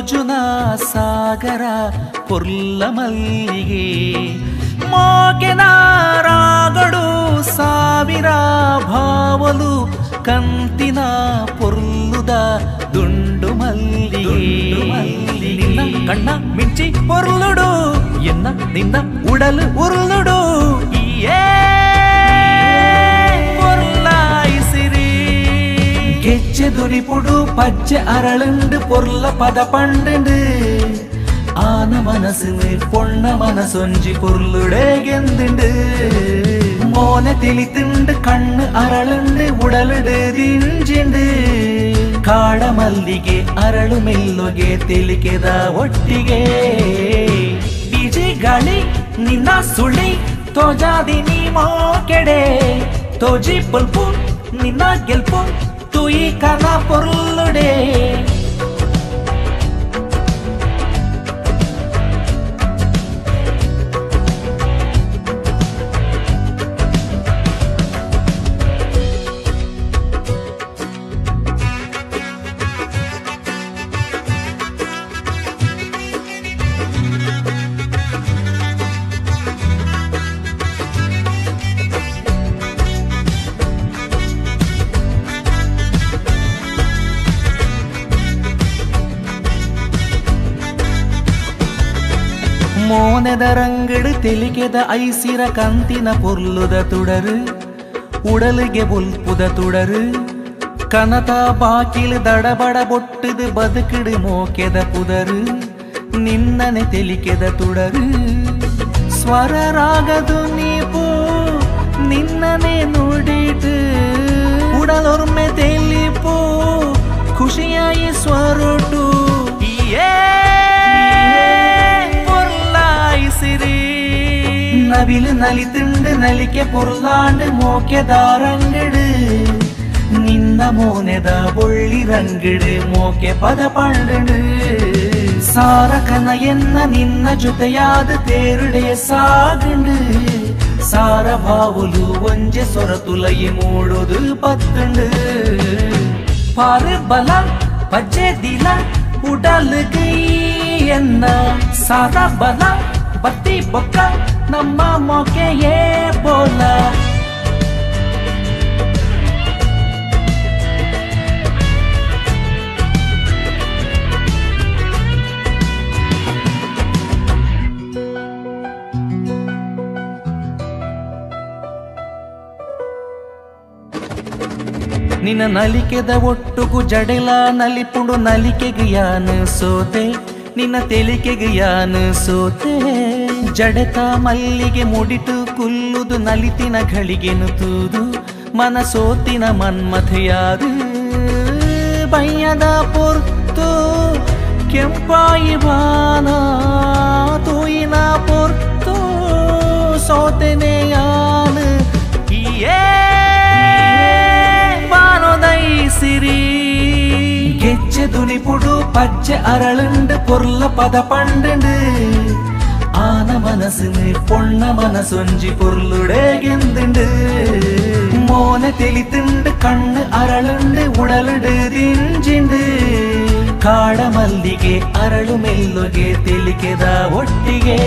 ಯೋಜುನ ಸಾಗರ ಪೊರ್ಲ ಮಲ್ಲಿಗೆ ಮೋಕೆನ ರಾಗಡು ಸಾವಿರ ಭಾವಲು ಕಂತಿನ ಪೊರ್ಲುದ ದುಂಡು ಮಲ್ಲಿಗೆ ನಿನ್ನ ಕಣ್ಣ ಮಿಂಚಿ ಪೊರ್ಲುಡು ಎನ್ನ ನಿನ್ನ ಉಡಲು ಉರುಳುಡು கெச்ச துணிப்புடு பச்சை அரளுண்டு பொருள பத பண்டு ஆன மனசு பொண்ண மனசொஞ்சி பொருளுடே கெந்துண்டு மோன தெளித்துண்டு கண்ணு அரளுண்டு உடலுடு திஞ்சிண்டு ಕಾಡ ಮಲ್ಲಿಗೆ ಅರಳು ಮೆಲ್ಲೊಗೆ ತಿಳಿಕೆದ ಒಟ್ಟಿಗೆ ಬೀಜಿ ಗಾಳಿ ನಿನ್ನ ಸುಳಿ ತೋಜಾದಿ ನೀ ಮೋಕೆಡೆ ತೋಜಿ ಪಲ್ಪು ನಿನ್ನ ಗೆಲ್ಪು ತುಯಿ ಕನ ಪೊರ್ಲುಡೆ ಮೋನೆದ ರಂಗಡು ತೆಲಿಕೆದ ಐಸಿರ ಕಂತಿನ ಪೊರ್ಲುದ ತುಡರು ಉಡಲಿಗೆ ಬುಲ್ಪುದ ತುಡರು ಕನತ ಬಾಕಿಲು ದಡಬಡ ಬೊಟ್ಟದು ಬದುಕಿಡು ಮೋಕೆದ ಪುದರು ನಿನ್ನನೆ ತೆಲಿಕೆದ ತುಡರು ಸ್ವರ ರಾಗದು ನೀಪು ನಿನ್ನನೆ ನುಡಿದು ಉಡಲೊರ್ಮೆ ತೆಲಿಪು ಖುಷಿಯಾಯಿ ಸ್ವರುಟು ನವಿಲು ನಲಿತುಂಡು ನಲಿಕೆ ಪೊರ್ಲಾಂಡು ಮೋಕೆದಾರಂಗಡು ನಿನ್ನ ಮೋನೆದ ಬೊಳ್ಳಿ ರಂಗಡು ಮೋಕೆ ಪದ ಪಂಡು ಸಾರಕನ ಎನ್ನ ನಿನ್ನ ಜೊತೆಯಾದ ತೇರುಡೆ ಸಾಗುಂಡು ಸಾರ ಭಾವುಲು ಒಂಜೆ ಸೊರತುಲಯಿ ಮೂಡುದು ಪತ್ತುಂಡು ಪಾರು ಬಲ ಪಜ್ಜೆ ದಿಲ ಉಡಲುಗೈ ಎನ್ನ ಸಾರ ಬಲ ಬತ್ತಿ ಬೊಕ್ಕ ನಮ್ಮ ಮೊಕೆಯೇ ಬೋಲ ನಿನ್ನ ನಲಿಕೆದ ಒಟ್ಟುಗು ಜಡೆಲ ನಲಿಪುಡು ನಲಿಕೆಗೆ ಯಾನು ಸೋತೆ ನಿನ್ನ ತೆಲಿಕೆಗೆ ಯಾನು ಸೋತೆ ಜಡೆತ ಮಲ್ಲಿಗೆ ಮುಡಿಟು ಕುಲ್ಲುದು ನಲಿತಿನ ಘಳಿಗೆನು ತೂದು ಮನಸೋತಿನ ಮನ್ಮಥೆಯಾರು ಬಯ್ಯದ ಪೊರ್ತು ಕೆಂಪಾಯಿ ಬಾನ ತೂಯಿನ ಪೊರ್ತು ಸೋತೆನೆ ಯಾನು ಬಾನೋದೈಸಿರಿ ಗೆಜ್ಜೆ ದುನಿಪುಡು ಪಜ್ಜೆ ಅರಳುಂಡು ಪೊರ್ಲ ಪದ ಪಂಡು ಆನ ಮನಸ್ಸು பொண்ண மனசொஞ்சி பொருளுடே கெந்துண்டு மோன தெளித்துண்டு கண்ணு அரளுண்டு உடலுடு திஞ்சிண்டு ಕಾಡ ಮಲ್ಲಿಗೆ ಅರಳು ಮೆಲ್ಲೊಗೆ ತಿಳಿಕೆದ ಒಟ್ಟಿಗೆ